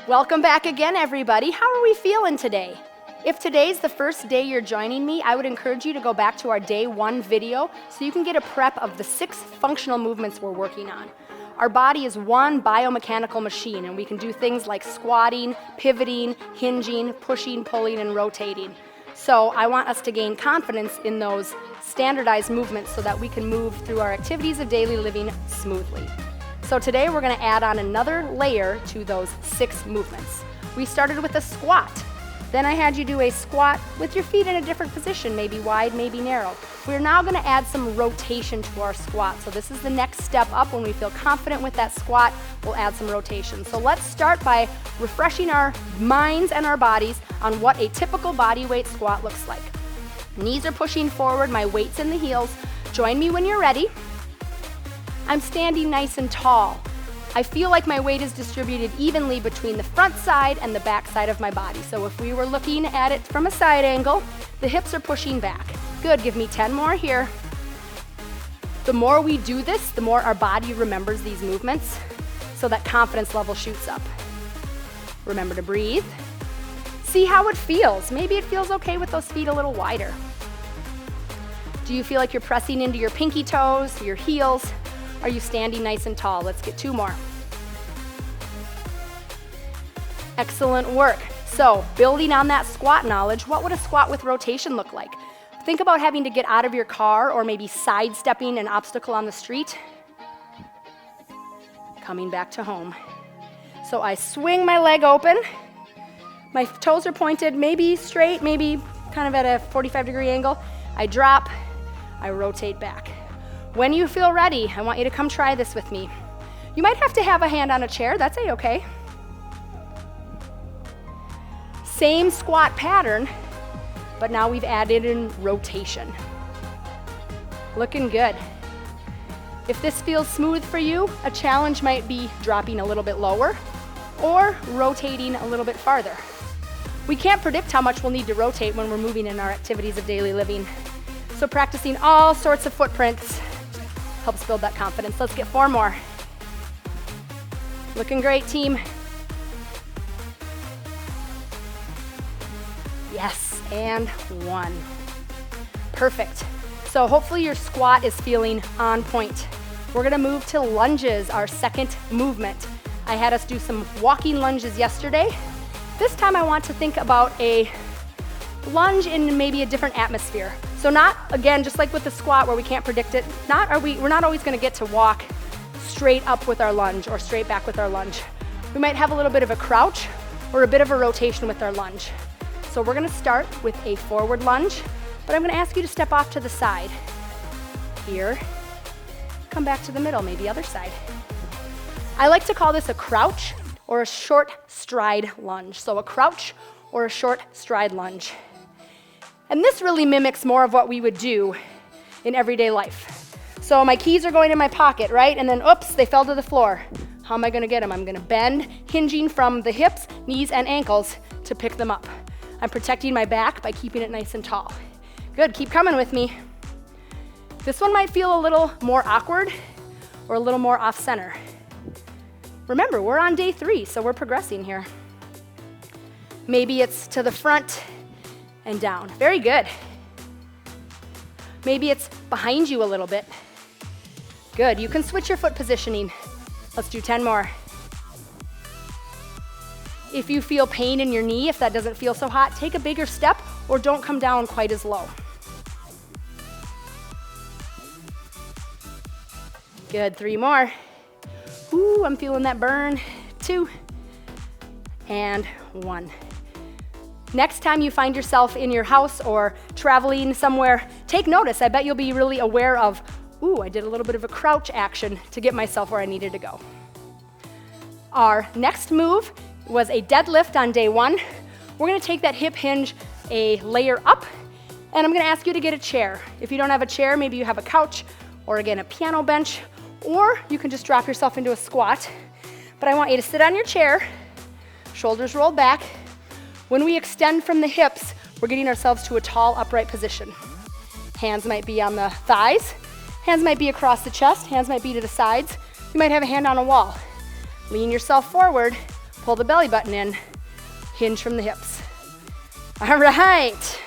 Welcome back again, everybody. How are we feeling today? If today's the first day you're joining me, I would encourage you to go back to our day 1 video so you can get a prep of the 6 functional movements we're working on. Our body is one biomechanical machine, and we can do things like squatting, pivoting, hinging, pushing, pulling, and rotating. So I want us to gain confidence in those standardized movements so that we can move through our activities of daily living smoothly. So today we're going to add on another layer to those 6 movements. We started with a squat. Then I had you do a squat with your feet in a different position, maybe wide, maybe narrow. We're now going to add some rotation to our squat. So this is the next step up. When we feel confident with that squat, we'll add some rotation. So let's start by refreshing our minds and our bodies on what a typical body weight squat looks like. Knees are pushing forward, my weight's in the heels. Join me when you're ready. I'm standing nice and tall. I feel like my weight is distributed evenly between the front side and the back side of my body. So if we were looking at it from a side angle, the hips are pushing back. Good, give me 10 more here. The more we do this, the more our body remembers these movements, so that confidence level shoots up. Remember to breathe. See how it feels. Maybe it feels okay with those feet a little wider. Do you feel like you're pressing into your pinky toes, your heels? Are you standing nice and tall? Let's get 2 more. Excellent work. So, building on that squat knowledge, what would a squat with rotation look like? Think about having to get out of your car or maybe sidestepping an obstacle on the street. Coming back to home. So I swing my leg open. My toes are pointed, maybe straight, maybe kind of at a 45-degree angle. I drop, I rotate back. When you feel ready, I want you to come try this with me. You might have to have a hand on a chair, that's a-okay. Same squat pattern, but now we've added in rotation. Looking good. If this feels smooth for you, a challenge might be dropping a little bit lower or rotating a little bit farther. We can't predict how much we'll need to rotate when we're moving in our activities of daily living. So practicing all sorts of footprints helps build that confidence. Let's get 4 more. Looking great, team. Yes, and 1. Perfect. So hopefully your squat is feeling on point. We're gonna move to lunges, our second movement. I had us do some walking lunges yesterday. This time I want to think about a lunge in maybe a different atmosphere. So not, again, just like with the squat where we can't predict it, we're not always gonna get to walk straight up with our lunge or straight back with our lunge. We might have a little bit of a crouch or a bit of a rotation with our lunge. So we're gonna start with a forward lunge, but I'm gonna ask you to step off to the side. Here, come back to the middle, maybe other side. I like to call this a crouch or a short stride lunge. So a crouch or a short stride lunge. And this really mimics more of what we would do in everyday life. So my keys are going in my pocket, right? And then, oops, they fell to the floor. How am I gonna get them? I'm gonna bend, hinging from the hips, knees, and ankles to pick them up. I'm protecting my back by keeping it nice and tall. Good, keep coming with me. This one might feel a little more awkward or a little more off-center. Remember, we're on day 3, so we're progressing here. Maybe it's to the front and down. Very good. Maybe it's behind you a little bit. Good, you can switch your foot positioning. Let's do 10 more. If you feel pain in your knee, if that doesn't feel so hot, take a bigger step or don't come down quite as low. Good, 3 more. Ooh, I'm feeling that burn. 2 and 1. Next time you find yourself in your house or traveling somewhere, take notice. I bet you'll be really aware of, ooh, I did a little bit of a crouch action to get myself where I needed to go. Our next move was a deadlift on day 1. We're gonna take that hip hinge a layer up, and I'm gonna ask you to get a chair. If you don't have a chair, maybe you have a couch, or again, a piano bench, or you can just drop yourself into a squat. But I want you to sit on your chair, shoulders rolled back. When we extend from the hips, we're getting ourselves to a tall, upright position. Hands might be on the thighs, hands might be across the chest, hands might be to the sides. You might have a hand on a wall. Lean yourself forward, Pull the belly button in, hinge from the hips. All right.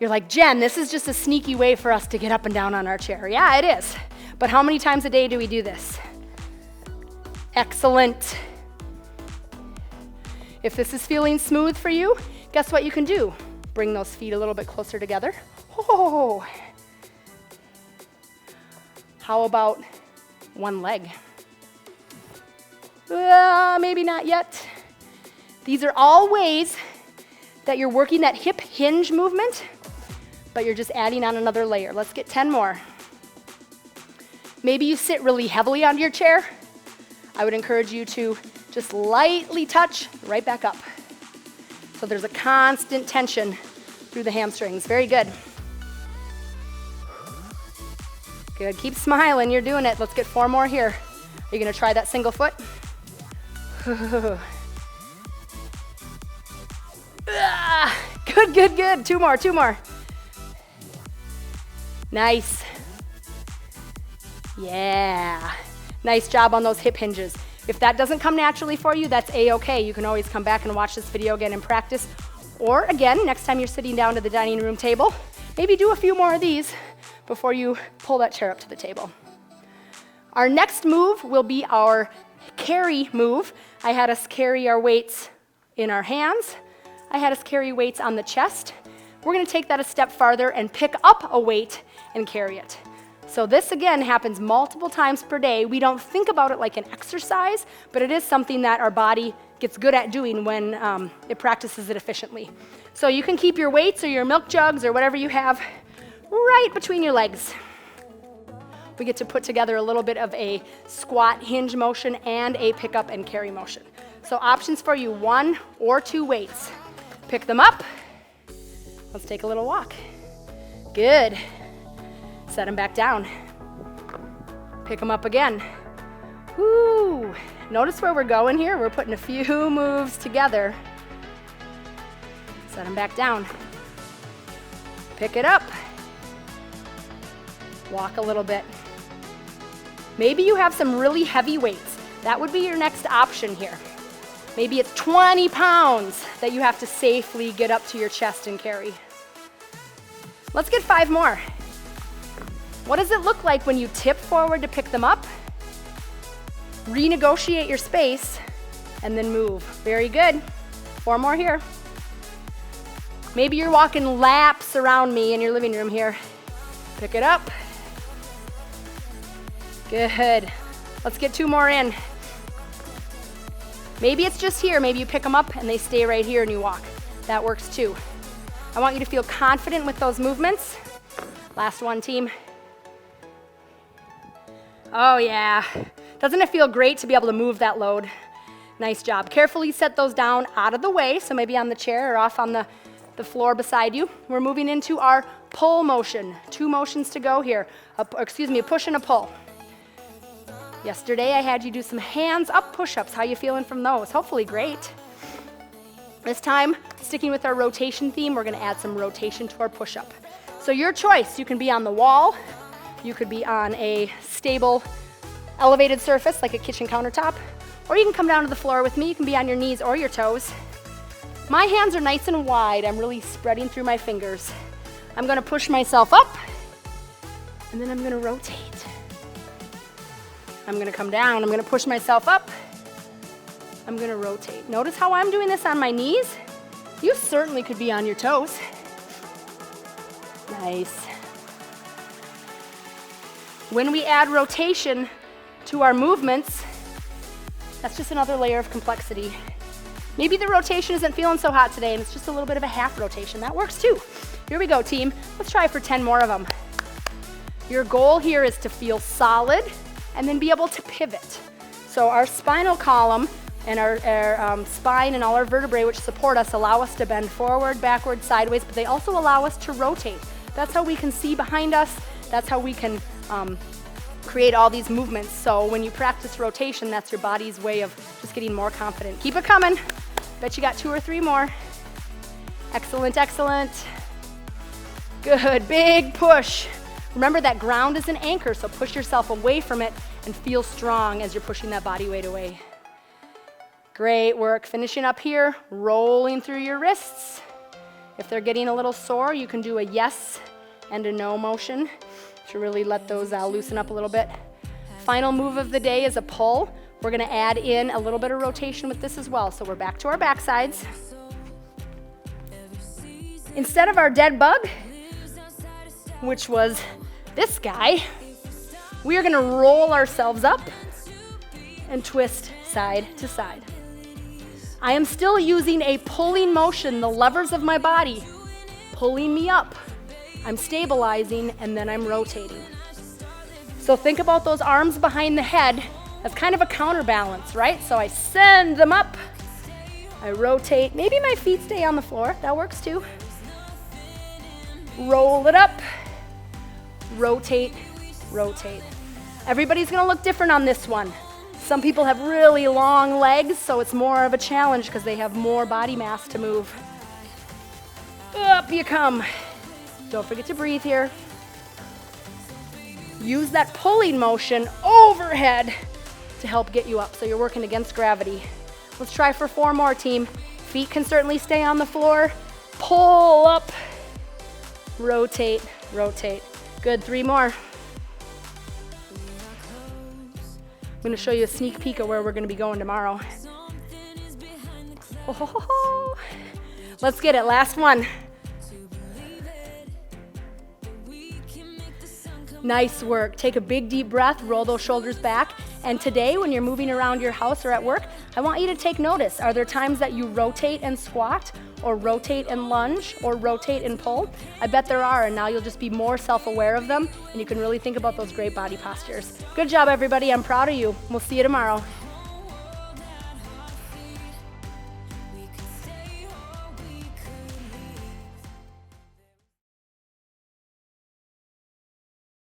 You're like, Jen, this is just a sneaky way for us to get up and down on our chair. Yeah, it is. But how many times a day do we do this? Excellent. If this is feeling smooth for you, guess what you can do? Bring those feet a little bit closer together. Oh. How about one leg? Maybe not yet. These are all ways that you're working that hip hinge movement, but you're just adding on another layer. Let's get 10 more. Maybe you sit really heavily onto your chair. I would encourage you to just lightly touch right back up. So there's a constant tension through the hamstrings. Very good. Good, keep smiling, you're doing it. Let's get 4 more here. Are you gonna try that single foot? Good, good, good. 2 more, 2 more. Nice. Yeah. Nice job on those hip hinges. If that doesn't come naturally for you, that's A-okay. You can always come back and watch this video again and practice. Or again, next time you're sitting down to the dining room table, maybe do a few more of these before you pull that chair up to the table. Our next move will be our carry move. I had us carry our weights in our hands. I had us carry weights on the chest. We're gonna take that a step farther and pick up a weight and carry it. So this again happens multiple times per day. We don't think about it like an exercise, but it is something that our body gets good at doing when it practices it efficiently. So you can keep your weights or your milk jugs or whatever you have right between your legs. We get to put together a little bit of a squat hinge motion and a pick up and carry motion. So options for you, 1 or 2 weights. Pick them up. Let's take a little walk. Good. Set them back down. Pick them up again. Woo. Notice where we're going here. We're putting a few moves together. Set them back down. Pick it up. Walk a little bit. Maybe you have some really heavy weights. That would be your next option here. Maybe it's 20 pounds that you have to safely get up to your chest and carry. Let's get 5 more. What does it look like when you tip forward to pick them up? Renegotiate your space and then move. Very good. 4 more here. Maybe you're walking laps around me in your living room here. Pick it up. Good. Let's get 2 more in. Maybe it's just here. Maybe you pick them up and they stay right here and you walk. That works too. I want you to feel confident with those movements. Last one, team. Oh yeah. Doesn't it feel great to be able to move that load? Nice job. Carefully set those down out of the way, so maybe on the chair or off on the floor beside you. We're moving into our pull motion. 2 motions to go here. A push and a pull. Yesterday I had you do some hands up push-ups. How you feeling from those? Hopefully great. This time, sticking with our rotation theme, we're gonna add some rotation to our push-up. So your choice, you can be on the wall, you could be on a stable, elevated surface like a kitchen countertop, or you can come down to the floor with me. You can be on your knees or your toes. My hands are nice and wide. I'm really spreading through my fingers. I'm gonna push myself up, and then I'm gonna rotate. I'm gonna come down, I'm gonna push myself up, I'm gonna rotate. Notice how I'm doing this on my knees? You certainly could be on your toes. Nice. When we add rotation to our movements, that's just another layer of complexity. Maybe the rotation isn't feeling so hot today and it's just a little bit of a half rotation. That works too. Here we go, team. Let's try for 10 more of them. Your goal here is to feel solid and then be able to pivot. So our spinal column and our spine and all our vertebrae which support us allow us to bend forward, backward, sideways, but they also allow us to rotate. That's how we can see behind us. That's how we can create all these movements. So when you practice rotation, that's your body's way of just getting more confident. Keep it coming. Bet you got 2 or 3 more. Excellent, excellent. Good, big push. Remember that ground is an anchor, so push yourself away from it and feel strong as you're pushing that body weight away. Great work. Finishing up here, rolling through your wrists. If they're getting a little sore, you can do a yes and a no motion to really let those loosen up a little bit. Final move of the day is a pull. We're gonna add in a little bit of rotation with this as well. So we're back to our back sides. Instead of our dead bug, which was this guy, we are gonna roll ourselves up and twist side to side. I am still using a pulling motion, the levers of my body pulling me up. I'm stabilizing and then I'm rotating. So think about those arms behind the head as kind of a counterbalance, right? So I send them up, I rotate, maybe my feet stay on the floor, that works too. Roll it up, rotate, rotate. Everybody's gonna look different on this one. Some people have really long legs, so it's more of a challenge because they have more body mass to move. Up you come. Don't forget to breathe here. Use that pulling motion overhead to help get you up, so you're working against gravity. Let's try for 4 more, team. Feet can certainly stay on the floor. Pull up, rotate, rotate. Good, 3 more. I'm gonna show you a sneak peek of where we're gonna be going tomorrow. Oh, let's get it, last one. Nice work. Take a big deep breath, roll those shoulders back. And today, when you're moving around your house or at work, I want you to take notice. Are there times that you rotate and squat, or rotate and lunge, or rotate and pull? I bet there are, and now you'll just be more self-aware of them, and you can really think about those great body postures. Good job, everybody. I'm proud of you. We'll see you tomorrow.